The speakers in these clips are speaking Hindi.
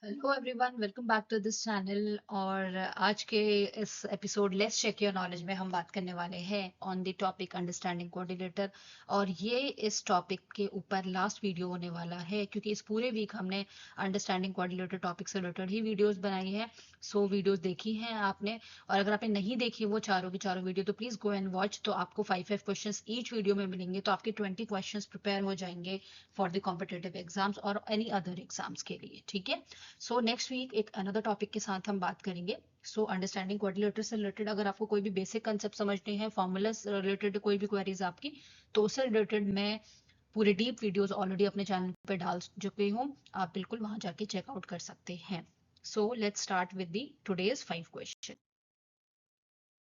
Hello everyone, welcome back to this channel. और आज के इस episode let's check your knowledge में हम बात करने वाले हैं on the topic understanding coordinator. और ये इस टॉपिक के ऊपर लास्ट वीडियो होने वाला है, क्योंकि इस पूरे वीक हमने अंडरस्टैंडिंग कोऑर्डिनेटर टॉपिक से रिलेटेड ही वीडियोस बनाई है। सो वीडियोस देखी हैं आपने, और अगर आपने नहीं देखी वो चारों की चारों वीडियो तो प्लीज गो एंड वॉच। तो आपको 5 क्वेश्चंस ईच वीडियो में मिलेंगे, तो आपके 20 क्वेश्चंस प्रिपेयर हो जाएंगे फॉर द कॉम्पिटेटिव एग्जाम्स और एनी अदर एग्जाम्स के लिए। ठीक है। सो नेक्स्ट वीक एक अनदर टॉपिक के साथ हम बात करेंगे। सो अंडरस्टैंडिंग कोऑर्डिनेटर से रिलेटेड अगर आपको कोई भी बेसिक कंसेप्ट समझने हैं, फॉर्मूला से रिलेटेड कोई भी क्वेरीज आपकी, तो उससे रिलेटेड मैं पूरे डीप वीडियोस ऑलरेडी अपने चैनल पे डाल चुकी हूँ। आप बिल्कुल वहां जाके चेकआउट कर सकते हैं। So let's start with the today's 5 question.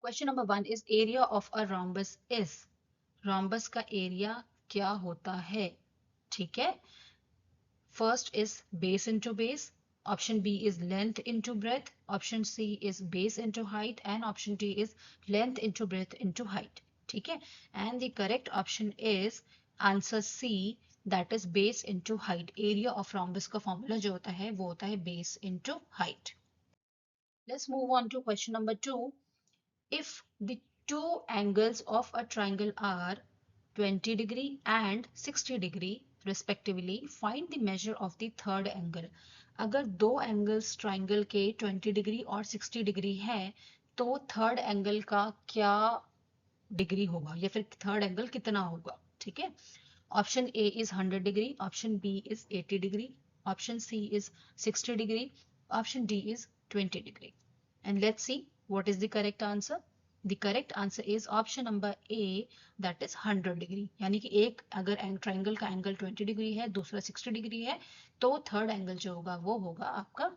Question number 1 is area of a rhombus is. Rhombus का एरिया क्या होता है? ठीक है। First is base into base. Option B is length into breadth. Option C is base into height. And option D is length into breadth into height. ठीक है. And the correct option is answer C, that is base into height. Area of rhombus का formula जो होता है वो होता है base into height. Let's move on to question number 2. If the two angles of a triangle are 20 degree and 60 degree respectively, find the measure of the third angle. अगर दो एंगल्स ट्राइंगल के 20 डिग्री और 60 डिग्री है, तो थर्ड एंगल का क्या डिग्री होगा या फिर थर्ड एंगल कितना होगा? ठीक है। Option A is 100 degree, option B is 80 degree, option C is 60 degree, option D is 20 degree. And let's see what is the correct answer. The correct answer is option number A, that is 100 degree. यानी कि एक अगर ट्राइंगल का एंगल 20 डिग्री है, दूसरा 60 डिग्री है, तो थर्ड एंगल जो होगा वो होगा आपका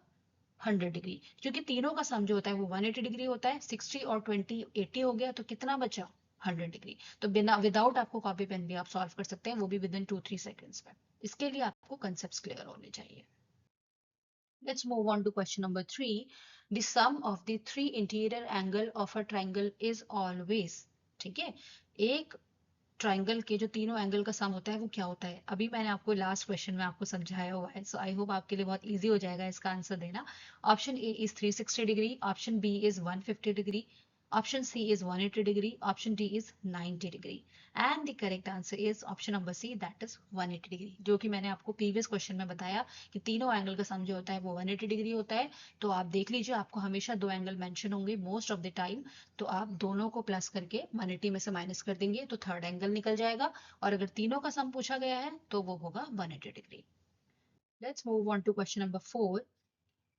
100 डिग्री। क्योंकि तीनों का सम जो होता है वो 180 डिग्री होता है। 60 और 20 80 हो गया, तो कितना बचा? 100 डिग्री। तो बिना विदाउट आपको कॉपी पेन भी आप सॉल्व कर सकते हैं, वो भी विद इन 2-3 सेकंड्स में। इसके लिए आपको कंसेप्ट क्लियर होने चाहिए। Let's move on to question number 3. The sum of the three interior angle of a triangle is always। ठीक है। एक ट्राइंगल के जो तीनों एंगल का सम होता है वो क्या होता है? अभी मैंने आपको लास्ट क्वेश्चन में आपको समझाया हुआ है। सो आई होप आपके लिए बहुत इजी हो जाएगा इसका आंसर देना। Option A is 360 degree, option B is 150 degree, option C is 180 degree, option D is 90 degree. And the correct answer is option number C, that is 180 degree. जो कि मैंने आपको प्रीवियस क्वेश्चन में बताया कि तीनों एंगल का सम जो होता है वो 180 डिग्री होता है। तो आप देख लीजिए, आपको हमेशा दो एंगल मेंशन होंगे मोस्ट ऑफ द टाइम। तो आप दोनों को प्लस करके 180 में से माइनस कर देंगे तो थर्ड एंगल निकल जाएगा। और अगर तीनों का सम पूछा गया है तो वो होगा 180 degree. Let's move on to question number 4.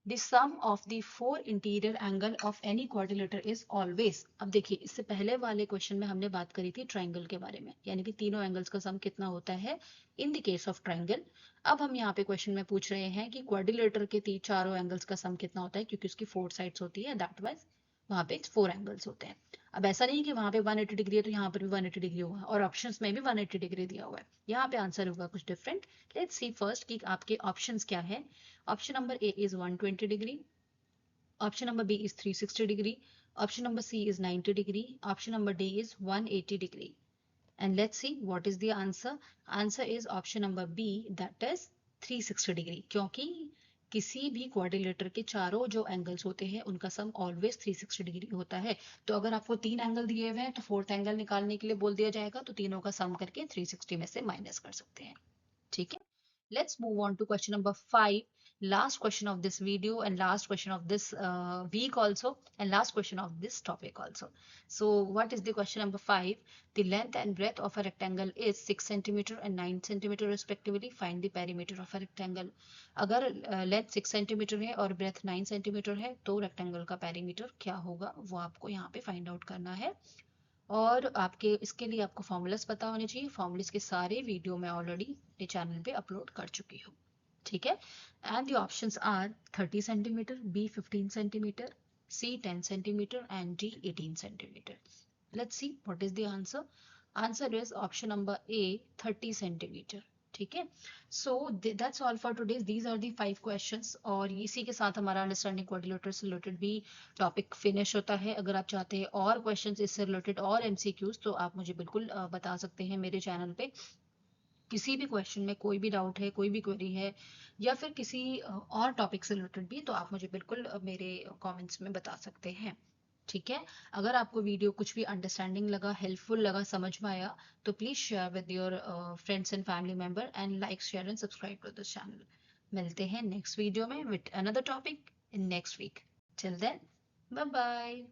The sum of the four interior angle of any quadrilateral is always। अब देखिए, इससे पहले वाले क्वेश्चन में हमने बात करी थी ट्राइंगल के बारे में, यानी कि तीनों एंगल्स का सम कितना होता है in the case of triangle. अब हम यहाँ पे क्वेश्चन में पूछ रहे हैं कि क्वाड्रिलेटर के चारों एंगल्स का सम कितना होता है, क्योंकि उसकी 4 साइड्स होती है, दैट वाइज वहां पे 4 एंगल्स होते हैं। अब ऐसा नहीं कि वहां पे 180 डिग्री है तो यहाँ पर भी 180 डिग्री होगा, और ऑप्शंस में भी 180 डिग्री दिया हुआ है। यहाँ पे आंसर होगा कुछ डिफरेंट। लेट्स सी फर्स्ट कि आपके ऑप्शंस क्या है। Option number A is 120 degree. Option number B is 360 degree. Option number C is 90 degree. Option number D is 180 degree. And let's see what is the answer. Answer is option number B, that is 360 degree. क्योंकि किसी भी क्वाड्रिलेटर के चारों जो एंगल्स होते हैं उनका सम ऑलवेज 360 डिग्री होता है। तो अगर आपको तीन एंगल दिए हुए हैं तो फोर्थ एंगल निकालने के लिए बोल दिया जाएगा, तो तीनों का सम करके 360 में से माइनस कर सकते हैं। ठीक है। Let's move on to question number 5. Last question of this video and last question of this week also, and last question of this topic also. So what is the question number 5? The length and breadth of a rectangle is 6 centimeter and 9 centimeter respectively. Find the perimeter of a rectangle. अगर लेंथ 6 सेंटीमीटर है और ब्रेथ 9 सेंटीमीटर है, तो रेक्टेंगल का पेरीमीटर क्या होगा वो आपको यहाँ पे फाइंड आउट करना है। और आपके इसके लिए आपको फॉर्मूलाज पता होने चाहिए। फॉर्मूलाज के सारे वीडियो मैं ऑलरेडी अपने चैनल पे अपलोड कर चुकी हूँ। ठीक है। And the options are 30 centimetre, B 15 centimetre, C 10 centimetre and D 18 centimetre. Let's see what is the answer. Answer is option number A, 30 centimetre. ठीक है। So that's all for today. These are the 5 questions, और इसी के साथ हमारा अंडरस्टैंडिंग कोऑर्डिनेटर से रिलेटेड भी टॉपिक फिनिश होता है। अगर आप चाहते हैं और क्वेश्चंस इससे रिलेटेड और एमसीक्यूज, तो आप मुझे बिल्कुल बता सकते हैं मेरे चैनल पे। किसी भी क्वेश्चन में कोई भी डाउट है, कोई भी क्वेरी है, या फिर किसी और टॉपिक से रिलेटेड भी, तो आप मुझे बिल्कुल मेरे कमेंट्स में बता सकते हैं। ठीक है। अगर आपको वीडियो कुछ भी अंडरस्टैंडिंग लगा, हेल्पफुल लगा, समझ में आया, तो please share with your friends and family member and like, share and subscribe to this channel. मिलते हैं नेक्स्ट वीडियो में with another topic in next week. Till then, bye bye.